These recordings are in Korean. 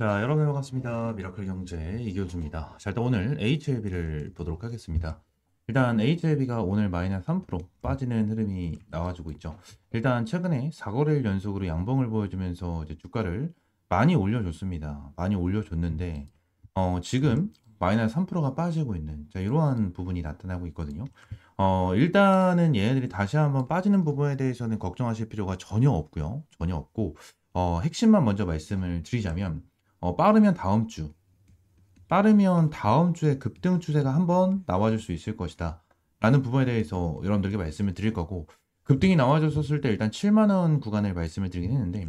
자, 여러분 반갑습니다. 미라클 경제 이교수입니다. 자, 일단 오늘 HLB를 보도록 하겠습니다. 일단 HLB가 오늘 마이너스 3% 빠지는 흐름이 나와주고 있죠. 일단 최근에 4거래일 연속으로 양봉을 보여주면서 이제 주가를 많이 올려줬습니다. 많이 올려줬는데 지금 마이너스 3%가 빠지고 있는 자, 이러한 부분이 나타나고 있거든요. 일단은 얘네들이 다시 한번 빠지는 부분에 대해서는 걱정하실 필요가 전혀 없고요. 전혀 없고 핵심만 먼저 말씀을 드리자면 빠르면 다음 주에 급등 추세가 한번 나와줄 수 있을 것이다 라는 부분에 대해서 여러분들께 말씀을 드릴 거고, 급등이 나와줬었을 때 일단 7만원 구간을 말씀을 드리긴 했는데,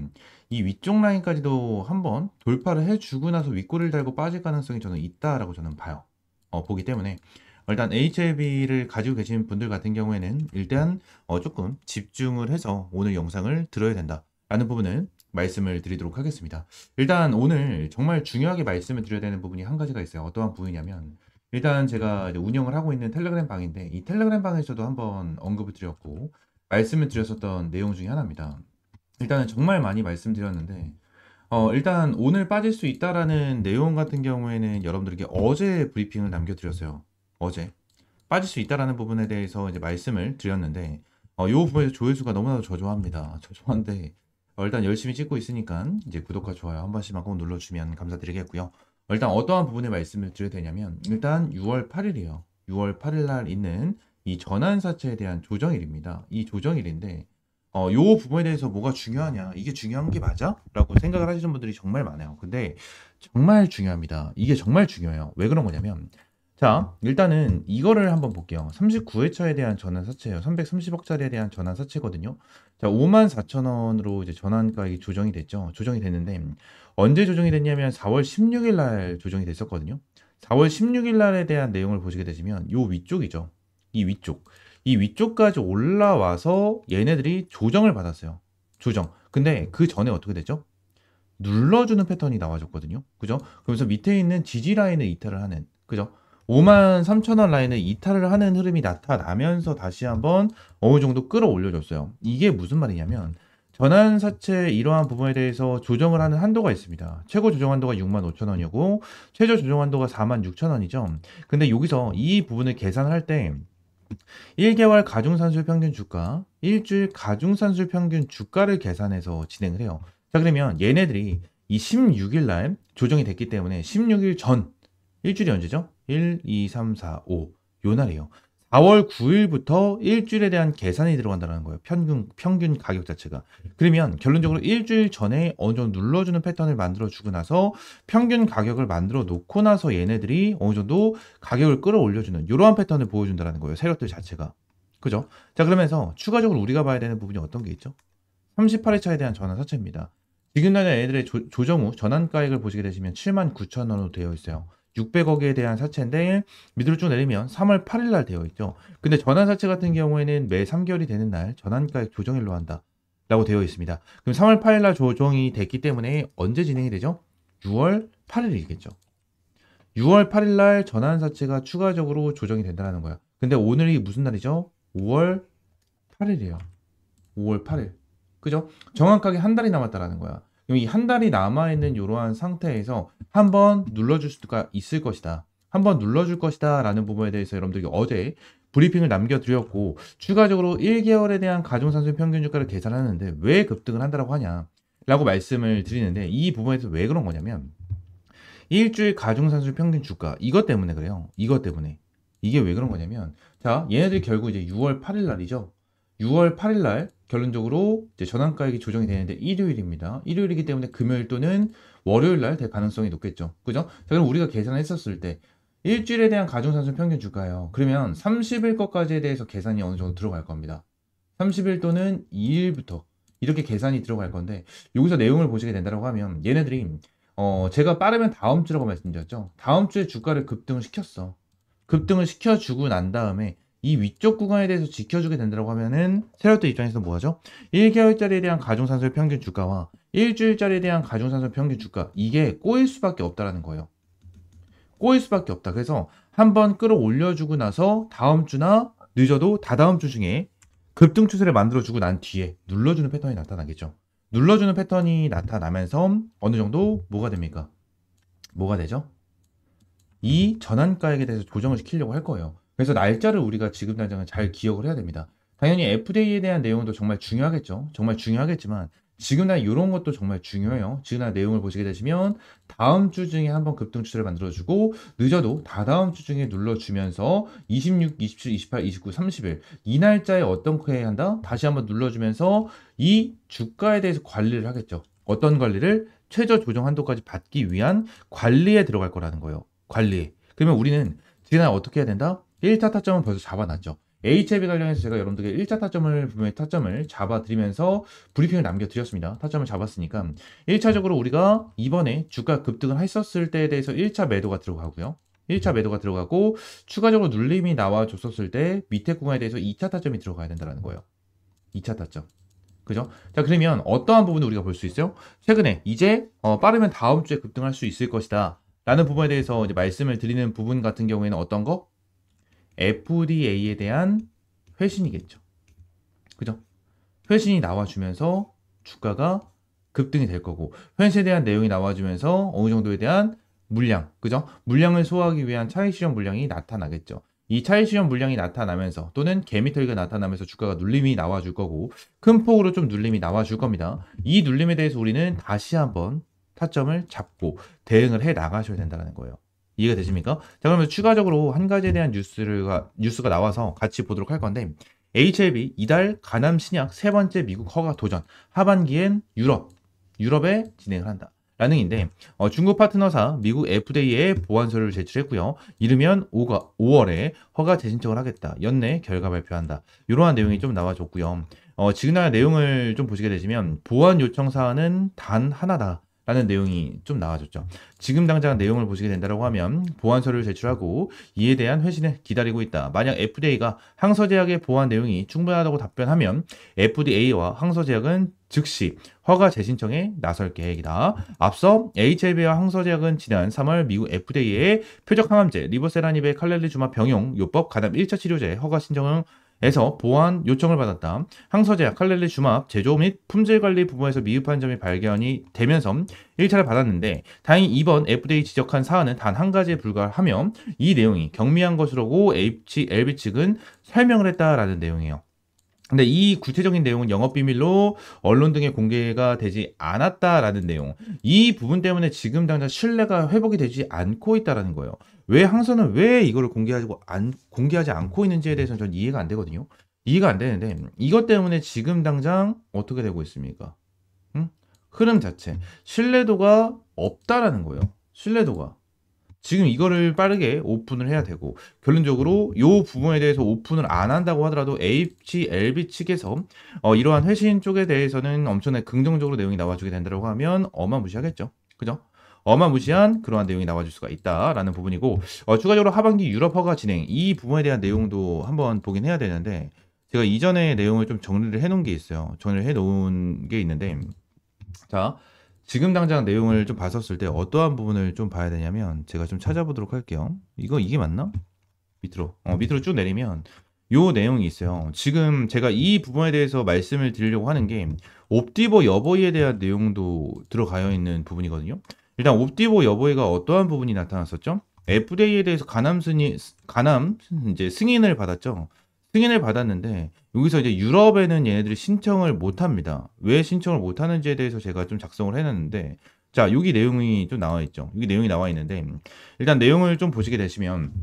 이 위쪽 라인까지도 한번 돌파를 해주고 나서 윗꼬리를 달고 빠질 가능성이 저는 있다라고 저는 봐요. 보기 때문에 일단 HLB를 가지고 계신 분들 같은 경우에는 일단 조금 집중을 해서 오늘 영상을 들어야 된다 라는 부분을 말씀을 드리도록 하겠습니다. 일단 오늘 정말 중요하게 말씀을 드려야 되는 부분이 한 가지가 있어요. 어떠한 부분이냐면, 일단 제가 이제 운영을 하고 있는 텔레그램 방인데, 이 텔레그램 방에서도 한번 언급을 드렸고 말씀을 드렸었던 내용 중에 하나입니다. 일단은 정말 많이 말씀드렸는데, 일단 오늘 빠질 수 있다라는 내용 같은 경우에는 여러분들에게 어제 브리핑을 남겨드렸어요. 어제 빠질 수 있다라는 부분에 대해서 이제 말씀을 드렸는데, 이 부분에서 조회수가 너무나도 저조합니다. 저조한데 일단 열심히 찍고 있으니까 이제 구독과 좋아요 한 번씩만 꼭 눌러주면 감사드리겠고요. 일단 어떠한 부분에 말씀을 드려야 되냐면, 일단 6월 8일이에요. 6월 8일 날 있는 이 전환사채에 대한 조정일입니다. 이 조정일인데 요 부분에 대해서 뭐가 중요하냐, 이게 중요한 게 맞아? 라고 생각을 하시는 분들이 정말 많아요. 근데 정말 중요합니다. 이게 정말 중요해요. 왜 그런 거냐면, 자, 일단은 이거를 한번 볼게요. 39회차에 대한 전환사채예요. 330억짜리에 대한 전환사채거든요. 자, 54,000원으로 이제 전환가액이 조정이 됐죠. 조정이 됐는데 언제 조정이 됐냐면 4월 16일 날 조정이 됐었거든요. 4월 16일 날에 대한 내용을 보시게 되시면 요 위쪽이죠. 이 위쪽. 이 위쪽까지 올라와서 얘네들이 조정을 받았어요. 조정. 근데 그 전에 어떻게 됐죠? 눌러주는 패턴이 나와줬거든요. 그죠? 그러면서 밑에 있는 지지 라인을 이탈을 하는, 그죠? 53,000원 라인을 이탈을 하는 흐름이 나타나면서 다시 한번 어느 정도 끌어올려줬어요. 이게 무슨 말이냐면, 전환사채 이러한 부분에 대해서 조정을 하는 한도가 있습니다. 최고 조정 한도가 65,000원이고 최저 조정 한도가 46,000원이죠. 근데 여기서 이 부분을 계산할 때 1개월 가중산술 평균 주가, 일주일 가중산술 평균 주가를 계산해서 진행을 해요. 자, 그러면 얘네들이 이 16일 날 조정이 됐기 때문에 16일 전, 일주일이 언제죠? 1, 2, 3, 4, 5. 요 날이에요. 4월 9일부터 일주일에 대한 계산이 들어간다는 거예요. 평균 가격 자체가. 그러면 결론적으로 일주일 전에 어느 정도 눌러주는 패턴을 만들어주고 나서 평균 가격을 만들어 놓고 나서 얘네들이 어느 정도 가격을 끌어올려주는 이러한 패턴을 보여준다는 거예요. 세력들 자체가. 그죠? 자, 그러면서 추가적으로 우리가 봐야 되는 부분이 어떤 게 있죠? 38회차에 대한 전환사채입니다. 지금 날에 애들의 조정 후 전환가액을 보시게 되시면 79,000원으로 되어 있어요. 600억에 대한 사채인데 밑으로 쭉 내리면 3월 8일 날 되어 있죠. 근데 전환사채 같은 경우에는 매 3개월이 되는 날 전환가액 조정일로 한다 라고 되어 있습니다. 그럼 3월 8일 날 조정이 됐기 때문에 언제 진행이 되죠? 6월 8일이겠죠. 6월 8일 날 전환사채가 추가적으로 조정이 된다는 거야. 근데 오늘이 무슨 날이죠? 5월 8일이에요. 5월 8일. 그죠? 정확하게 한 달이 남았다라는 거야. 그럼 이 한 달이 남아있는 이러한 상태에서 한번 눌러줄 수가 있을 것이다. 한번 눌러줄 것이다 라는 부분에 대해서 여러분들이 어제 브리핑을 남겨드렸고, 추가적으로 1개월에 대한 가중산술 평균 주가를 계산하는데 왜 급등을 한다라고 하냐 라고 말씀을 드리는데, 이 부분에서 왜 그런 거냐면, 일주일 가중산술 평균 주가 이것 때문에 그래요. 이것 때문에. 이게 왜 그런 거냐면, 자, 얘네들이 결국 이제 6월 8일 날이죠. 6월 8일 날 결론적으로 이제 전환가액이 조정이 되는데 일요일입니다. 일요일이기 때문에 금요일 또는 월요일 날 될 가능성이 높겠죠. 그죠? 자, 그럼 우리가 계산했었을 때 일주일에 대한 가중산술 평균 주가예요. 그러면 30일 것까지에 대해서 계산이 어느 정도 들어갈 겁니다. 30일 또는 2일부터 이렇게 계산이 들어갈 건데, 여기서 내용을 보시게 된다고 하면 얘네들이 제가 빠르면 다음 주라고 말씀드렸죠. 다음 주에 주가를 급등을 시켰어. 급등을 시켜주고 난 다음에 이 위쪽 구간에 대해서 지켜주게 된다고 하면은 세력들 입장에서 뭐하죠? 1개월짜리에 대한 가중산술 평균 주가와 일주일짜리에 대한 가중산술 평균 주가, 이게 꼬일 수밖에 없다라는 거예요. 꼬일 수밖에 없다. 그래서 한번 끌어올려주고 나서 다음 주나 늦어도 다다음 주 중에 급등 추세를 만들어주고 난 뒤에 눌러주는 패턴이 나타나겠죠. 눌러주는 패턴이 나타나면서 어느 정도 뭐가 됩니까? 뭐가 되죠? 이 전환가액에 대해서 조정을 시키려고 할 거예요. 그래서 날짜를 우리가 지금 당장은 잘 기억을 해야 됩니다. 당연히 FDA에 대한 내용도 정말 중요하겠죠. 정말 중요하겠지만 지금 날 이런 것도 정말 중요해요. 지금 날 내용을 보시게 되시면 다음 주 중에 한번 급등 추세를 만들어주고 늦어도 다다음 주 중에 눌러주면서 26, 27, 28, 29, 30일 이 날짜에 어떻게 해야 한다? 다시 한번 눌러주면서 이 주가에 대해서 관리를 하겠죠. 어떤 관리를? 최저 조정 한도까지 받기 위한 관리에 들어갈 거라는 거예요. 관리. 그러면 우리는 지난 어떻게 해야 된다? 1차 타점은 벌써 잡아놨죠. HLB 관련해서 제가 여러분들께 1차 타점을 분명히 타점을 잡아드리면서 브리핑을 남겨드렸습니다. 타점을 잡았으니까 1차적으로 우리가 이번에 주가 급등을 했었을 때에 대해서 1차 매도가 들어가고요. 1차 매도가 들어가고 추가적으로 눌림이 나와줬었을 때 밑에 구간에 대해서 2차 타점이 들어가야 된다는 거예요. 2차 타점. 그죠? 자, 그러면 어떠한 부분을 우리가 볼 수 있어요? 최근에 이제 빠르면 다음 주에 급등할 수 있을 것이다 라는 부분에 대해서 이제 말씀을 드리는 부분 같은 경우에는 어떤 거? FDA에 대한 회신이겠죠. 그죠? 회신이 나와주면서 주가가 급등이 될 거고 회신에 대한 내용이 나와주면서 어느 정도에 대한 물량, 그죠? 물량을 소화하기 위한 차익 실현 물량이 나타나겠죠. 이 차익 실현 물량이 나타나면서 또는 개미털기가 나타나면서 주가가 눌림이 나와줄 거고 큰 폭으로 좀 눌림이 나와줄 겁니다. 이 눌림에 대해서 우리는 다시 한번 타점을 잡고 대응을 해 나가셔야 된다는 거예요. 이해가 되십니까? 자, 그러면 추가적으로 한 가지에 대한 뉴스가 나와서 같이 보도록 할 건데 HLB 이달 가남 신약 세 번째 미국 허가 도전 하반기엔 유럽에 진행을 한다. 라는인데 중국 파트너사 미국 FDA에 보완서류를 제출했고요. 이르면 5월에 허가 재신청을 하겠다. 연내 결과 발표한다. 이러한 내용이 좀 나와줬고요. 지금 내용을 좀 보시게 되시면 보완 요청 사안은 단 하나다. 라는 내용이 좀 나와줬죠. 지금 당장 내용을 보시게 된다고 하면 보완 서류를 제출하고 이에 대한 회신을 기다리고 있다. 만약 FDA가 항서제약의 보완 내용이 충분하다고 답변하면 FDA와 항서제약은 즉시 허가 재신청에 나설 계획이다. 앞서 HLB와 항서제약은 지난 3월 미국 FDA의 표적 항암제 리보세라닙의 칼렐리주마 병용 요법 가담 1차 치료제 허가 신청을 에서 보완 요청을 받았다. 항서제약 칼렐리주맙 제조 및 품질 관리 부분에서 미흡한 점이 발견이 되면서 1차를 받았는데 다행히 이번 FDA 지적한 사안은 단 한 가지에 불과하며 이 내용이 경미한 것으로고 HLB 측은 설명을 했다라는 내용이에요. 근데 이 구체적인 내용은 영업비밀로 언론 등에 공개가 되지 않았다라는 내용. 이 부분 때문에 지금 당장 신뢰가 회복이 되지 않고 있다라는 거예요. 왜 항서는 왜 이거를 공개하지 않고 있는지에 대해서는 전 이해가 안 되거든요. 이해가 안 되는데 이것 때문에 지금 당장 어떻게 되고 있습니까? 응? 흐름 자체. 신뢰도가 없다라는 거예요. 신뢰도가. 지금 이거를 빠르게 오픈을 해야 되고 결론적으로 이 부분에 대해서 오픈을 안 한다고 하더라도 HLB 측에서 이러한 회신 쪽에 대해서는 엄청나게 긍정적으로 내용이 나와주게 된다고 하면 어마무시하겠죠. 그죠? 어마무시한 그러한 내용이 나와줄 수가 있다라는 부분이고 추가적으로 하반기 유럽 허가 진행 이 부분에 대한 내용도 한번 보긴 해야 되는데 제가 이전에 내용을 좀 정리를 해놓은 게 있어요. 정리를 해놓은 게 있는데 자 지금 당장 내용을 좀 봤었을 때 어떠한 부분을 좀 봐야 되냐면 제가 좀 찾아보도록 할게요. 이게 맞나? 밑으로 쭉 내리면 요 내용이 있어요. 지금 제가 이 부분에 대해서 말씀을 드리려고 하는 게 옵디보 여보이에 대한 내용도 들어가여 있는 부분이거든요. 일단 옵디보 여보이가 어떠한 부분이 나타났었죠? FDA에 대해서 간암 이제 승인을 받았죠. 승인을 받았는데 여기서 이제 유럽에는 얘네들이 신청을 못 합니다. 왜 신청을 못 하는지에 대해서 제가 좀 작성을 해놨는데 자 여기 내용이 좀 나와 있죠. 여기 내용이 나와 있는데 일단 내용을 좀 보시게 되시면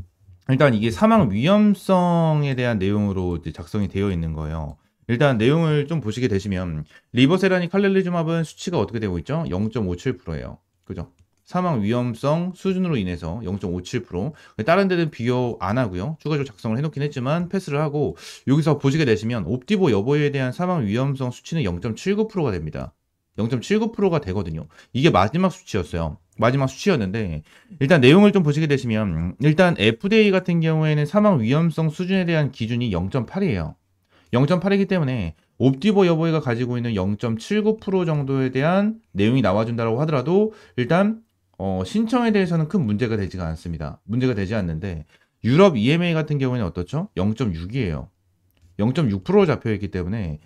일단 이게 사망 위험성에 대한 내용으로 이제 작성이 되어 있는 거예요. 일단 내용을 좀 보시게 되시면 리보세라니 칼렐리주맙은 수치가 어떻게 되고 있죠? 0.57%예요. 그죠? 사망 위험성 수준으로 인해서 0.57%. 다른 데는 비교 안 하고요. 추가적으로 작성을 해놓긴 했지만 패스를 하고 여기서 보시게 되시면 옵디보 여보에 대한 사망 위험성 수치는 0.79%가 됩니다. 0.79%가 되거든요. 이게 마지막 수치였어요. 마지막 수치였는데 일단 내용을 좀 보시게 되시면 일단 FDA 같은 경우에는 사망 위험성 수준에 대한 기준이 0.8이에요. 0.8이기 때문에 옵디보 여보이가 가지고 있는 0.79% 정도에 대한 내용이 나와준다고 하더라도 일단 신청에 대해서는 큰 문제가 되지가 않습니다. 문제가 되지 않는데 유럽 EMA 같은 경우에는 어떻죠? 0.6이에요. 0.6% 잡혀있기 때문에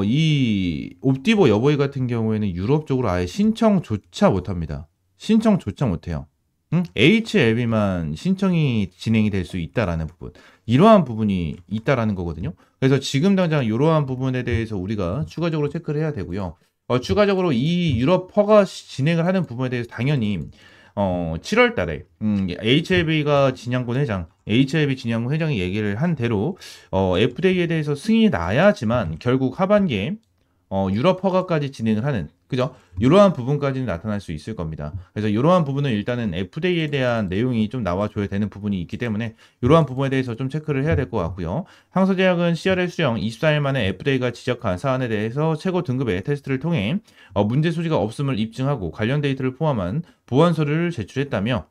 이 옵디보 여보이 같은 경우에는 유럽 쪽으로 아예 신청조차 못합니다. 신청조차 못해요. HLB만 신청이 진행이 될 수 있다라는 부분. 이러한 부분이 있다라는 거거든요. 그래서 지금 당장 이러한 부분에 대해서 우리가 추가적으로 체크를 해야 되고요. 추가적으로 이 유럽 허가 진행을 하는 부분에 대해서 당연히 7월 달에 HLB 진양군 회장이 얘기를 한 대로 FDA에 대해서 승인이 나야지만 결국 하반기에 유럽 허가까지 진행을 하는, 그죠? 이러한 부분까지는 나타날 수 있을 겁니다. 그래서 이러한 부분은 일단은 FDA에 대한 내용이 좀 나와줘야 되는 부분이 있기 때문에 이러한 부분에 대해서 좀 체크를 해야 될 것 같고요. 항소제약은 CRL 수령 24일 만에 FDA가 지적한 사안에 대해서 최고 등급의 테스트를 통해 문제 소지가 없음을 입증하고 관련 데이터를 포함한 보완 서류를 제출했다며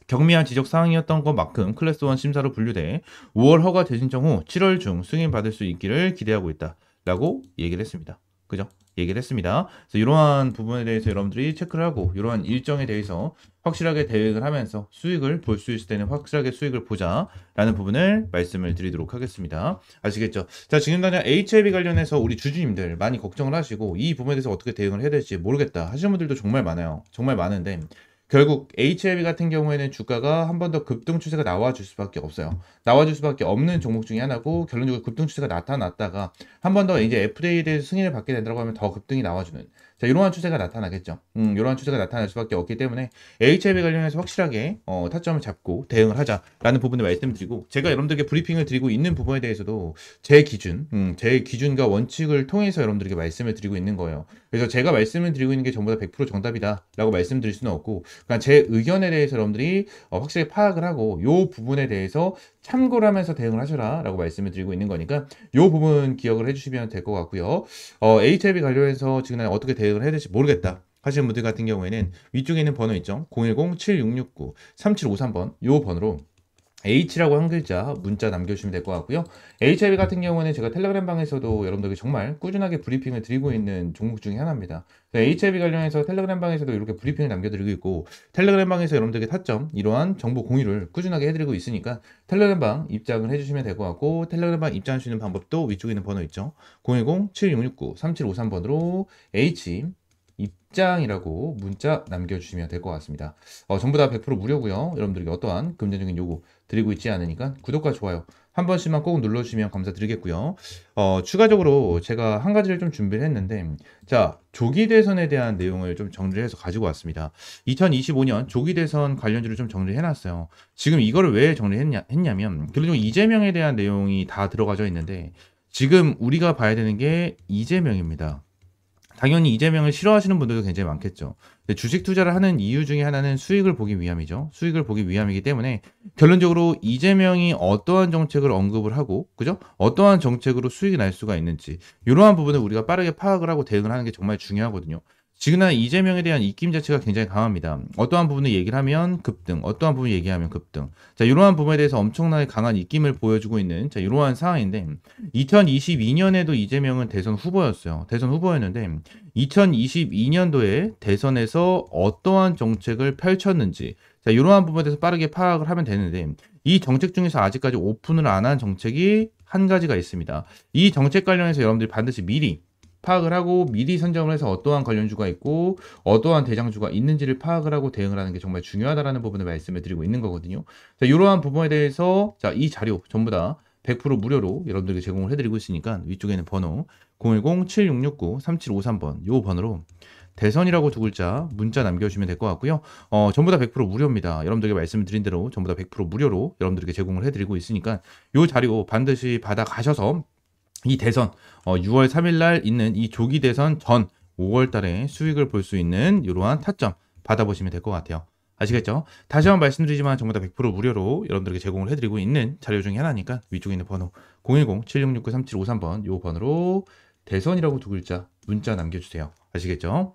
경미한 지적 사항이었던 것만큼 클래스 1 심사로 분류돼 5월 허가 재신청 후 7월 중 승인 받을 수 있기를 기대하고 있다라고 얘기를 했습니다. 그죠? 얘기를 했습니다. 그래서 이러한 부분에 대해서 여러분들이 체크를 하고 이러한 일정에 대해서 확실하게 대응을 하면서 수익을 볼 수 있을 때는 확실하게 수익을 보자라는 부분을 말씀을 드리도록 하겠습니다. 아시겠죠? 자, 지금 당장 HLB 관련해서 우리 주주님들 많이 걱정을 하시고 이 부분에 대해서 어떻게 대응을 해야 될지 모르겠다 하시는 분들도 정말 많아요. 정말 많은데 결국 HLB 같은 경우에는 주가가 한 번 더 급등 추세가 나와줄 수밖에 없어요. 나와줄 수밖에 없는 종목 중에 하나고 결론적으로 급등 추세가 나타났다가 한 번 더 이제 FDA에 대해서 승인을 받게 된다고 하면 더 급등이 나와주는, 자, 이러한 추세가 나타나겠죠. 이러한 추세가 나타날 수밖에 없기 때문에 HLB 관련해서 확실하게 타점을 잡고 대응을 하자라는 부분을 말씀드리고, 제가 여러분들에게 브리핑을 드리고 있는 부분에 대해서도 제 기준과 원칙을 통해서 여러분들에게 말씀을 드리고 있는 거예요. 그래서 제가 말씀을 드리고 있는 게 전부 다 100% 정답이다라고 말씀드릴 수는 없고, 그러니까 제 의견에 대해서 여러분들이 확실히 파악을 하고 이 부분에 대해서 참고를 하면서 대응을 하셔라 라고 말씀을 드리고 있는 거니까 이 부분 기억을 해주시면 될 것 같고요. HLB 관련해서 지금 어떻게 대응을 해야 될지 모르겠다 하시는 분들 같은 경우에는 위쪽에 있는 번호 있죠. 010-7669-3753번 이 번호로 H라고 한 글자 문자 남겨주시면 될 것 같고요. HLB 같은 경우는 제가 텔레그램 방에서도 여러분들에게 정말 꾸준하게 브리핑을 드리고 있는 종목 중에 하나입니다. HLB 관련해서 텔레그램 방에서도 이렇게 브리핑을 남겨드리고 있고, 텔레그램 방에서 여러분들에게 타점 이러한 정보 공유를 꾸준하게 해드리고 있으니까 텔레그램 방 입장을 해주시면 될 것 같고, 텔레그램 방 입장할 수 있는 방법도 위쪽에 있는 번호 있죠. 010-7669-3753번으로 H 입장이라고 문자 남겨주시면 될 것 같습니다. 전부 다 100% 무료고요. 여러분들에게 어떠한 금전적인 요구 드리고 있지 않으니까 구독과 좋아요 한 번씩만 꼭 눌러주시면 감사드리겠고요. 추가적으로 제가 한 가지를 좀 준비를 했는데, 자, 조기 대선에 대한 내용을 좀 정리를 해서 가지고 왔습니다. 2025년 조기 대선 관련주를 좀 정리해 놨어요. 지금 이거를 왜 정리했냐면 결국 이재명에 대한 내용이 다 들어가져 있는데, 지금 우리가 봐야 되는 게 이재명입니다. 당연히 이재명을 싫어하시는 분들도 굉장히 많겠죠. 근데 주식 투자를 하는 이유 중에 하나는 수익을 보기 위함이죠. 수익을 보기 위함이기 때문에 결론적으로 이재명이 어떠한 정책을 언급을 하고, 그죠? 어떠한 정책으로 수익이 날 수가 있는지 이러한 부분을 우리가 빠르게 파악을 하고 대응을 하는 게 정말 중요하거든요. 지금 이재명에 대한 입김 자체가 굉장히 강합니다. 어떠한 부분을 얘기를 하면 급등, 어떠한 부분을 얘기하면 급등. 자, 이러한 부분에 대해서 엄청나게 강한 입김을 보여주고 있는 이러한 상황인데, 2022년에도 이재명은 대선 후보였어요. 대선 후보였는데 2022년도에 대선에서 어떠한 정책을 펼쳤는지, 자, 이러한 부분에 대해서 빠르게 파악을 하면 되는데, 이 정책 중에서 아직까지 오픈을 안 한 정책이 한 가지가 있습니다. 이 정책 관련해서 여러분들이 반드시 미리 파악을 하고 미리 선점을 해서 어떠한 관련주가 있고 어떠한 대장주가 있는지를 파악을 하고 대응을 하는 게 정말 중요하다라는 부분을 말씀을 드리고 있는 거거든요. 자, 이러한 부분에 대해서 자, 이 자료 전부 다 100% 무료로 여러분들에게 제공을 해드리고 있으니까 위쪽에 있는 번호 010-7669-3753번 요 번호로 대선이라고 두 글자 문자 남겨주시면 될 것 같고요. 전부 다 100% 무료입니다. 여러분들에게 말씀을 드린 대로 전부 다 100% 무료로 여러분들에게 제공을 해드리고 있으니까 요 자료 반드시 받아 가셔서 이 대선 6월 3일 날 있는 이 조기 대선 전 5월 달에 수익을 볼 수 있는 이러한 타점 받아보시면 될 것 같아요. 아시겠죠? 다시 한번 말씀드리지만 전부 다 100% 무료로 여러분들에게 제공을 해드리고 있는 자료 중에 하나니까 위쪽에 있는 번호 010-7669-3753번 요 번호로 대선이라고 두 글자 문자 남겨주세요. 아시겠죠?